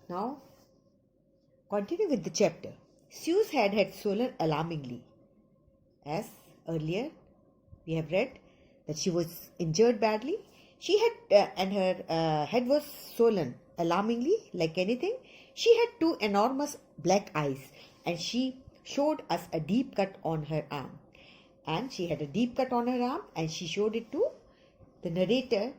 Now, continue with the chapter. Sue's head had swollen alarmingly. As earlier we have read that she was injured badly. She had, and her head was swollen alarmingly, like anything. She had two enormous black eyes, and she showed us a deep cut on her arm. And she had a deep cut on her arm, and she showed it to the narrator.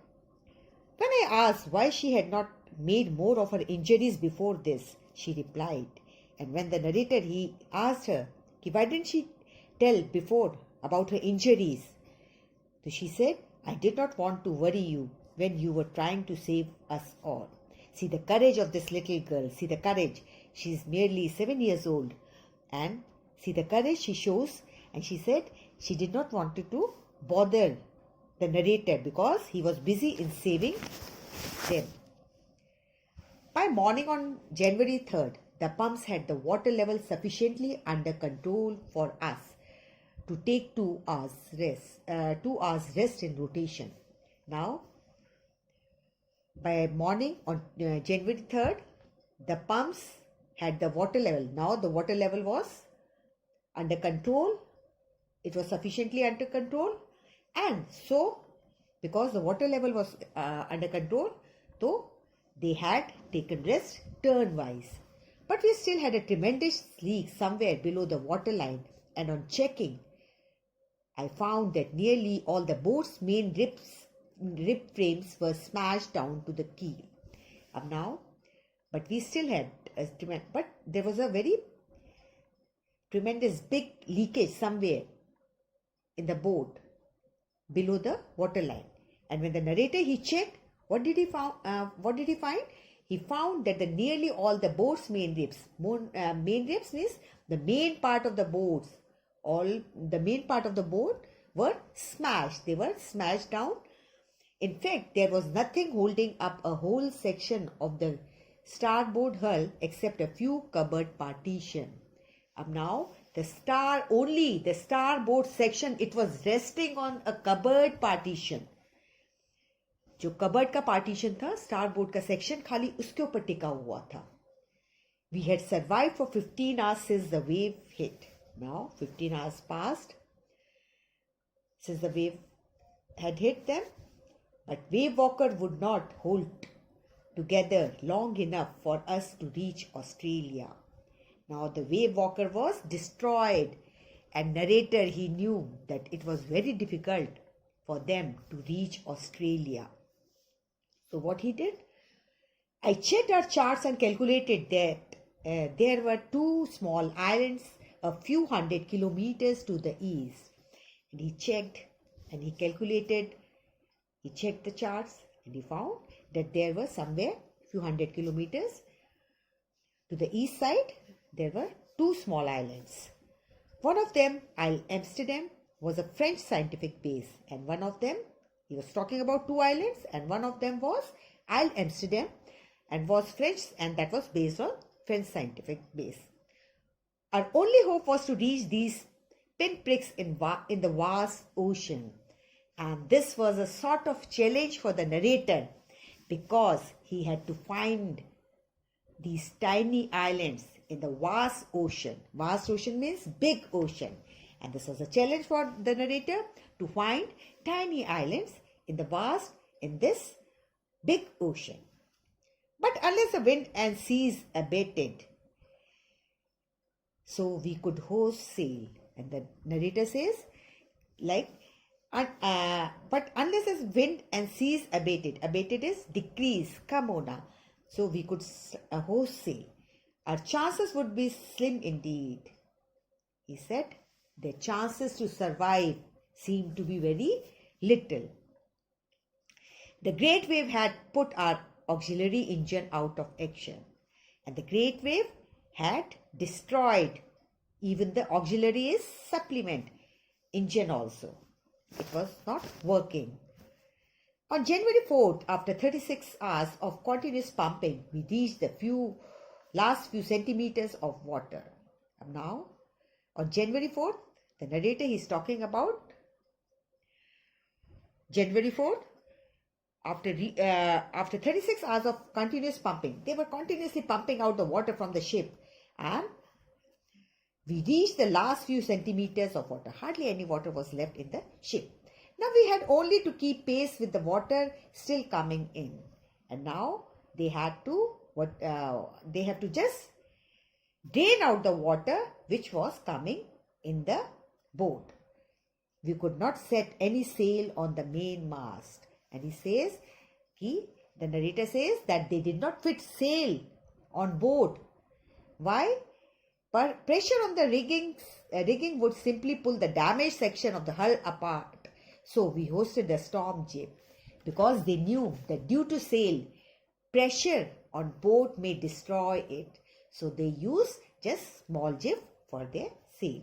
When I asked why she had not made more of her injuries before this, she replied. And when the narrator he asked her, why didn't she tell before about her injuries? So she said, I did not want to worry you when you were trying to save us all. See the courage of this little girl. See the courage. She is merely 7 years old. And see the courage she shows. And she said she did not want to bother the narrator because he was busy in saving them. By morning on January 3rd, the pumps had the water level sufficiently under control for us to take 2 hours rest in rotation. Now, by morning on January 3rd, the pumps had the water level. Now the water level was under control. It was sufficiently under control. And so, because the water level was under control, so they had taken rest turn-wise. But we still had a tremendous leak somewhere below the water line, and on checking, I found that nearly all the boat's main rib frames were smashed down to the keel. But we still had, but there was a very tremendous big leakage somewhere in the boat below the water line. And when the narrator he checked, what did he find? He found that nearly all the boat's main ribs means the main part of the boats. All the main part of the boat were smashed. They were smashed down. In fact, there was nothing holding up a whole section of the starboard hull except a few cupboard partition. Now, the starboard section, it was resting on a cupboard partition. जो cupboard का partition था, starboard का section खाली उसके ऊपर टिका हुआ था. We had survived for 15 hours since the wave hit. Now 15 hours passed since the wave had hit them, but Wave Walker would not hold together long enough for us to reach Australia. Now the Wave Walker was destroyed, and narrator he knew that it was very difficult for them to reach Australia. So what he did? I checked our charts and calculated that there were 2 small islands a few hundred kilometers to the east. And he checked and he calculated, he checked the charts and he found that there were somewhere few hundred kilometers to the east side, there were 2 small islands. One of them, Isle Amsterdam, was a French scientific base, and one of them, he was talking about 2 islands, and one of them was Isle Amsterdam and was French, and that was based on French scientific base. Our only hope was to reach these pinpricks in the vast ocean, and this was a sort of challenge for the narrator because he had to find these tiny islands in the vast ocean. Vast ocean means big ocean. And this was a challenge for the narrator to find tiny islands in this big ocean. But unless the wind and seas abated, so we could hoist sail. And the narrator says, but unless the wind and seas abated is decrease, come on. So we could hoist sail. Our chances would be slim indeed. He said, their chances to survive seemed to be very little. The great wave had put our auxiliary engine out of action, and the great wave had destroyed even the auxiliary supplement engine also. It was not working. On January 4th, after 36 hours of continuous pumping, we reached the last few centimeters of water. And now, on January 4th, the narrator is talking about January 4th. after 36 hours of continuous pumping, they were continuously pumping out the water from the ship, and we reached the last few centimeters of water. Hardly any water was left in the ship. Now we had only to keep pace with the water still coming in, and now they had to just drain out the water which was coming in the boat. We could not set any sail on the main mast. And the narrator says that they did not fit sail on board. Why? Pressure on the rigging would simply pull the damaged section of the hull apart. So we hoisted the storm jib because they knew that due to sail, pressure on boat may destroy it. So they used just small jib for their sail.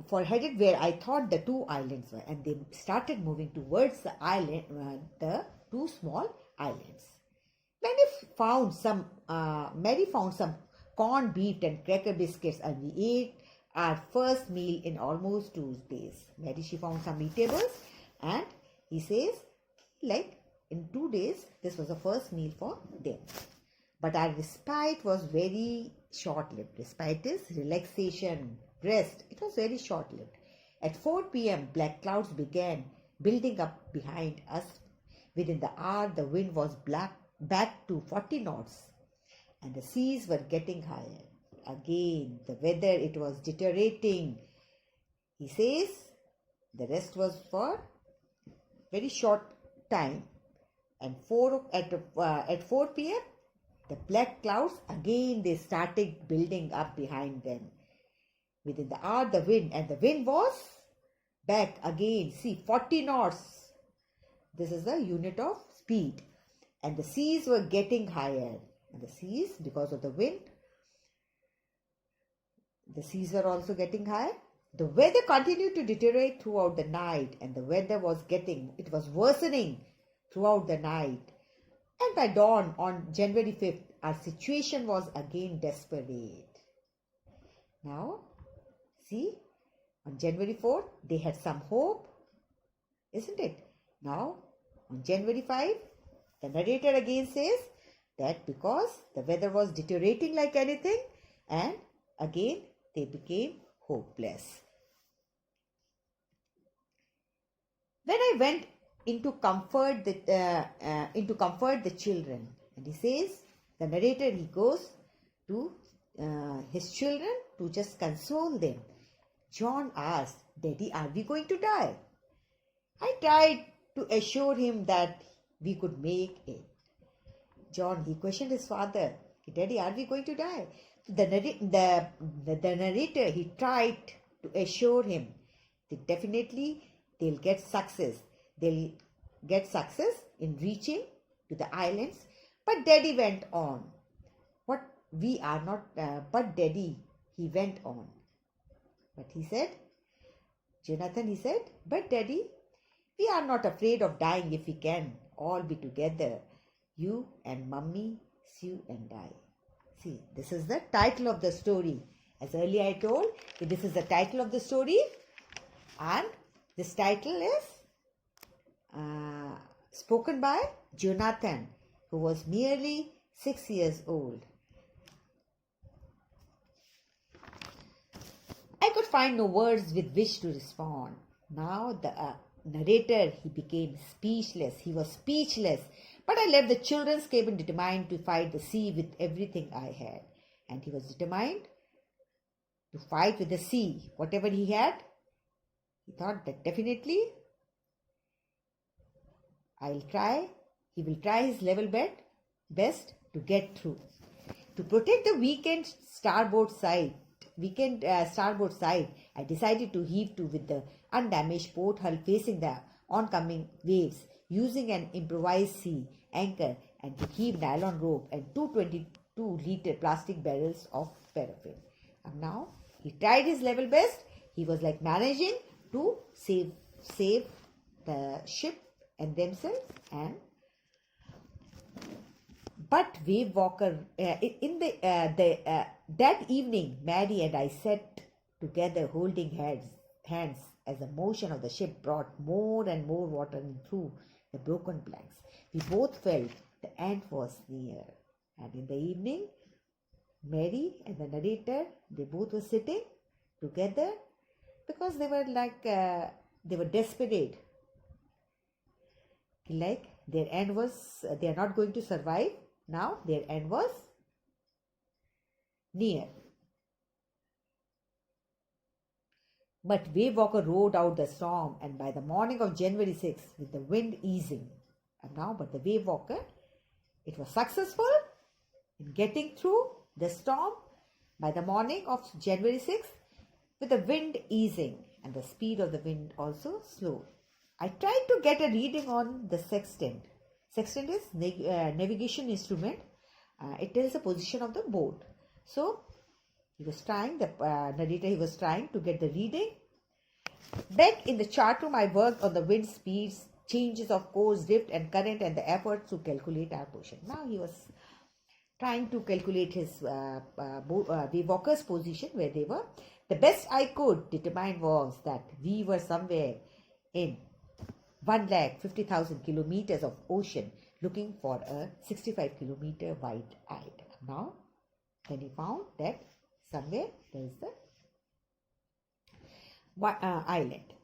For headed where I thought the two islands were, and they started moving towards the island, the two small islands. Mary found some corned beef and cracker biscuits, and we ate our first meal in almost 2 days. Mary, she found some eatables, and he says, like in 2 days, this was the first meal for them. But our respite was very short-lived. Respite is relaxation, rest. It was very short-lived. At 4 p.m., black clouds began building up behind us. Within the hour, the wind was back to 40 knots, and the seas were getting higher. Again, the weather, it was deteriorating. He says the rest was for very short time. And at 4 p.m., the black clouds, again, they started building up behind them. Within the hour, the wind was back again. See, 40 knots. This is the unit of speed. And the seas were getting higher. And the seas, because of the wind, the seas were also getting higher. The weather continued to deteriorate throughout the night, and the weather was worsening throughout the night. And by dawn on January 5th, our situation was again desperate. Now, see, on January 4th, they had some hope, isn't it? Now, on January 5th, the narrator again says that because the weather was deteriorating like anything, and again they became hopeless. When I went into comfort the children, and he says, the narrator, he goes to his children to just console them. John asked, "Daddy, are we going to die?" I tried to assure him that we could make it. John, he questioned his father, "Daddy, are we going to die?" The narrator, he tried to assure him that definitely they'll get success. They'll get success in reaching to the islands. But Daddy went on. But Daddy, he went on. But he said, Jonathan, he said, "But Daddy, we are not afraid of dying if we can all be together. You and Mummy, Sue and I." See, this is the title of the story. As earlier I told, this is the title of the story. And this title is spoken by Jonathan, who was merely 6 years old. I could find no words with which to respond. Now the narrator, he became speechless. He was speechless. But I left the children's cabin determined to fight the sea with everything I had. And he was determined to fight with the sea. Whatever he had, he thought that definitely he will try his level best to get through. To protect the weakened starboard side, I decided to heave to with the undamaged port hull facing the oncoming waves, using an improvised sea anchor and to heave nylon rope and 222-liter plastic barrels of paraffin. And now he tried his level best. He was like managing to save the ship and themselves. But Wave Walker, that evening, Mary and I sat together holding hands as the motion of the ship brought more and more water in through the broken planks. We both felt the end was near. And in the evening, Mary and the narrator, they both were sitting together because they were they were desperate. Like their end was, they are not going to survive now, their end was near. But Wavewalker rode out the storm, and by the morning of January 6th, with the wind easing, but the Wavewalker, it was successful in getting through the storm by the morning of January 6th, with the wind easing and the speed of the wind also slowed. I tried to get a reading on the sextant. Sextant is navigation instrument. It tells the position of the boat. So he was trying, the narrator, he was trying to get the reading. Back in the chart room, I worked on the wind speeds, changes of course, drift and current, and the efforts to calculate our position. Now he was trying to calculate his Wavewalker's position, where they were. The best I could determine was that we were somewhere in 150,000 kilometers of ocean, looking for a 65 kilometer wide island. Now, then he found that somewhere there is the island.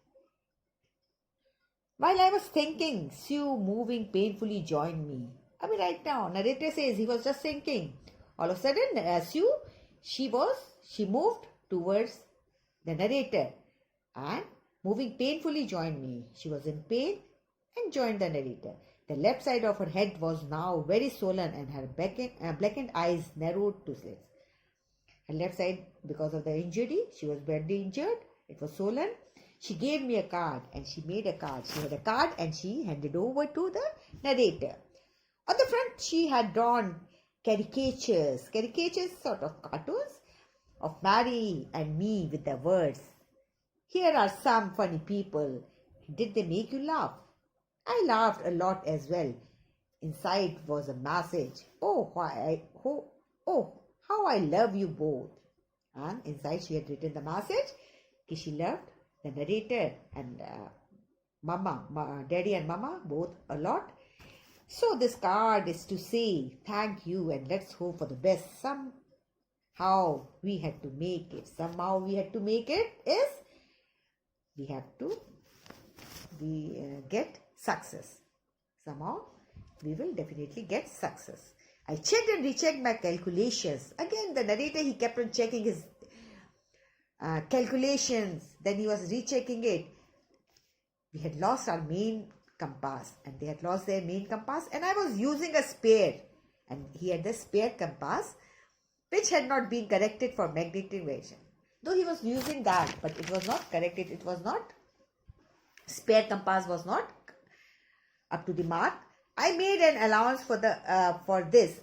While I was thinking, Sue, moving painfully, joined me. Right now, narrator says he was just thinking. All of a sudden, Sue, she moved towards the narrator and moving painfully joined me. She was in pain and joined the narrator. The left side of her head was now very swollen and her blackened eyes narrowed to slits. Her left side, because of the injury, she was badly injured. It was swollen. She gave me a card and she made a card. She had a card and she handed over to the narrator. On the front, she had drawn caricatures sort of cartoons of Mary and me with the words, "Here are some funny people. Did they make you laugh?" I laughed a lot as well. Inside was a message. "Oh, how I love you both." And inside she had written the message that she loved the narrator and Daddy and Mama both a lot. So this card is to say thank you and let's hope for the best. Somehow we had to make it. We have to get success. Somehow we will definitely get success. I checked and rechecked my calculations. Again, the narrator, he kept on checking his calculations. Then he was rechecking it. We had lost our main compass and they had lost their main compass, and I was using a spare, and he had the spare compass which had not been corrected for magnetic variation. Though he was using that, but it was not corrected. It was not, spare compass was not up to the mark. I made an allowance for this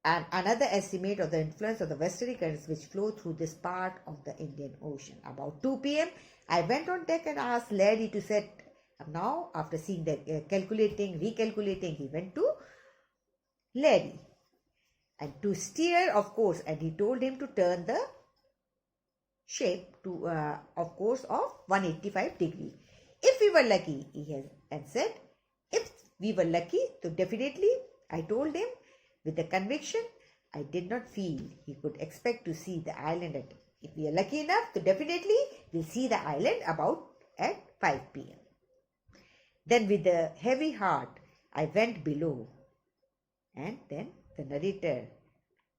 and another estimate of the influence of the westerly currents which flow through this part of the Indian Ocean. About 2 p.m., I went on deck and asked Larry to set. Now, after seeing the recalculating, he went to Larry and to steer, of course, and he told him to turn the shape to, of course, of 185 degree. If we were lucky, he has and said, if we were lucky, so definitely, I told him with the conviction, I did not feel he could expect to see the island if we are lucky enough, so definitely we'll see the island about at 5 p.m. Then with a heavy heart, I went below. And then the narrator,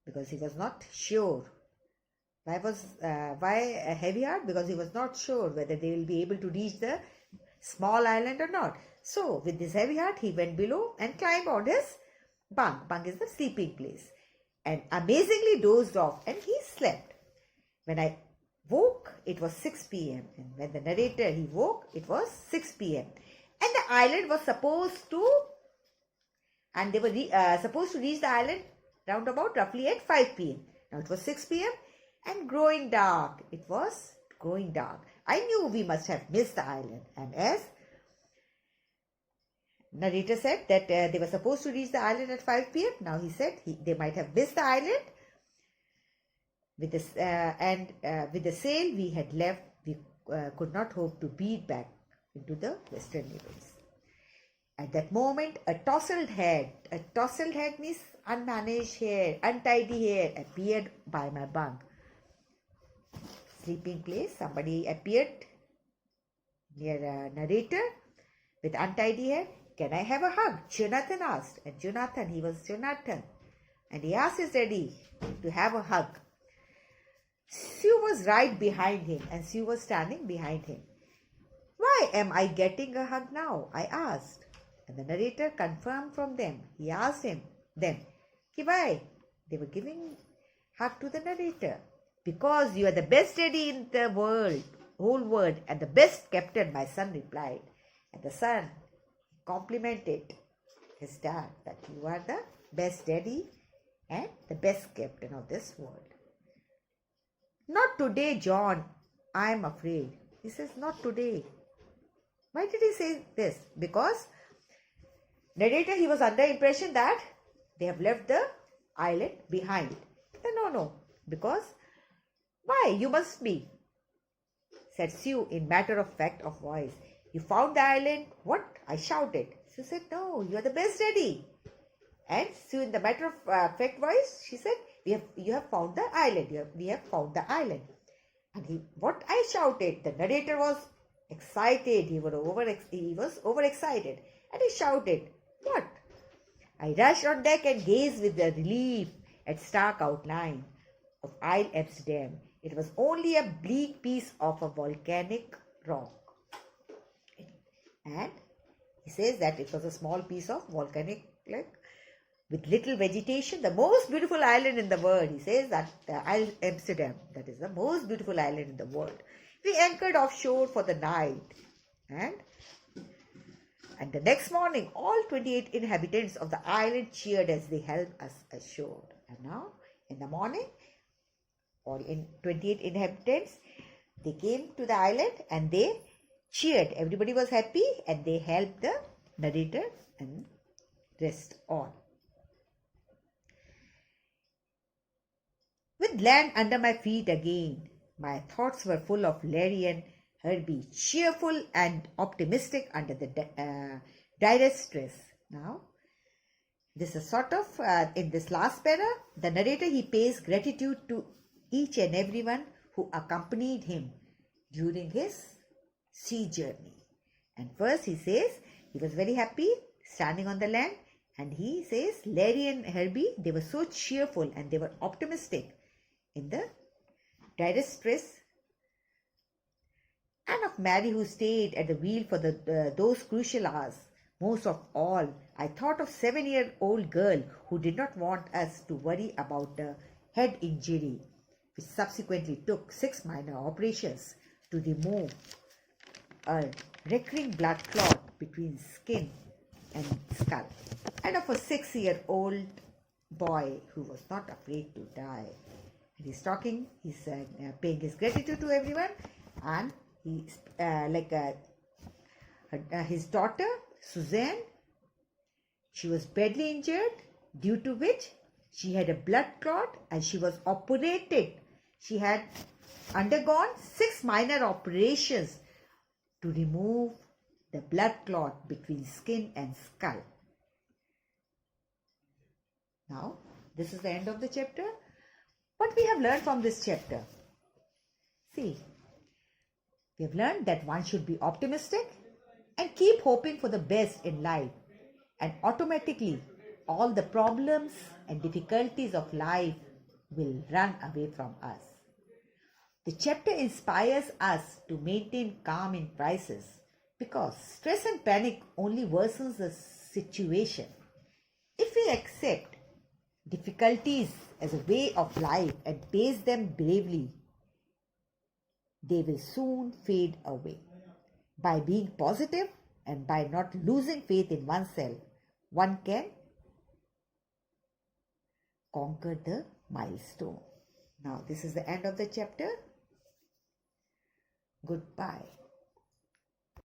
because he was not sure. Why a heavy heart? Because he was not sure whether they will be able to reach the small island or not. So with this heavy heart, he went below and climbed on his bunk. Bunk is the sleeping place. And amazingly dozed off and he slept. When I woke, it was 6 p.m. And when the narrator, he woke, it was 6 p.m. And the island was supposed to, and they were supposed to reach the island round about roughly at 5 p.m. Now it was 6 p.m. and growing dark. It was growing dark. I knew we must have missed the island. And as narrator said that they were supposed to reach the island at 5 p.m. Now he said they might have missed the island. With this with the sail we had left, we could not hope to beat back into the western neighbors. At that moment, a tousled head means unmanaged hair, untidy hair, appeared by my bunk. Sleeping place, somebody appeared near a narrator with untidy hair. Can I have a hug? Jonathan asked. And he was Jonathan. And he asked his daddy to have a hug. Sue was right behind him, and Sue was standing behind him. Why am I getting a hug now? I asked. And the narrator confirmed from them. He asked them, why? They were giving hug to the narrator. Because you are the best daddy in the whole world, and the best captain, my son replied. And the son complimented his dad that you are the best daddy and the best captain of this world. Not today, John, I am afraid. He says, not today. Why did he say this? Because narrator, he was under impression that they have left the island behind. No, because why? You must be, said Sue in matter-of-fact of voice. You found the island? What? I shouted. Sue said, no, you are the best daddy. And Sue in the matter-of-fact voice, she said, you have found the island. We have found the island. And what I shouted, the narrator was excited. He was overexcited. And he shouted, what? I rushed on deck and gazed with the relief at stark outline of Isle Amsterdam. It was only a bleak piece of a volcanic rock. And he says that it was a small piece of volcanic, with little vegetation, the most beautiful island in the world. He says that the Isle Amsterdam, that is the most beautiful island in the world. We anchored offshore for the night, and the next morning, all 28 inhabitants of the island cheered as they helped us ashore. And now, in the morning, or in 28 inhabitants, they came to the island and they cheered. Everybody was happy and they helped the narrator and rest on. With land under my feet again, my thoughts were full of Larry and Herbie, cheerful and optimistic under the direst stress. Now, this is sort of, in this last para, the narrator, he pays gratitude to each and everyone who accompanied him during his sea journey. And first he says he was very happy standing on the land, and he says Larry and Herbie, they were so cheerful and they were optimistic in the direst stress. And of Mary, who stayed at the wheel for those crucial hours. Most of all, I thought of 7-year-old girl who did not want us to worry about the head injury, which subsequently took 6 minor operations to remove a recurring blood clot between skin and skull, and of a 6-year-old boy who was not afraid to die. And he's paying his gratitude to everyone, and he's his daughter Suzanne, she was badly injured, due to which she had a blood clot and she was operated. She had undergone 6 minor operations to remove the blood clot between skin and skull. Now, this is the end of the chapter. What we have learned from this chapter? See, we have learned that one should be optimistic and keep hoping for the best in life, and automatically all the problems and difficulties of life will run away from us. The chapter inspires us to maintain calm in crisis, because stress and panic only worsens the situation. If we accept difficulties as a way of life and face them bravely, they will soon fade away. By being positive and by not losing faith in oneself, one can conquer the milestone. Now, this is the end of the chapter. Goodbye.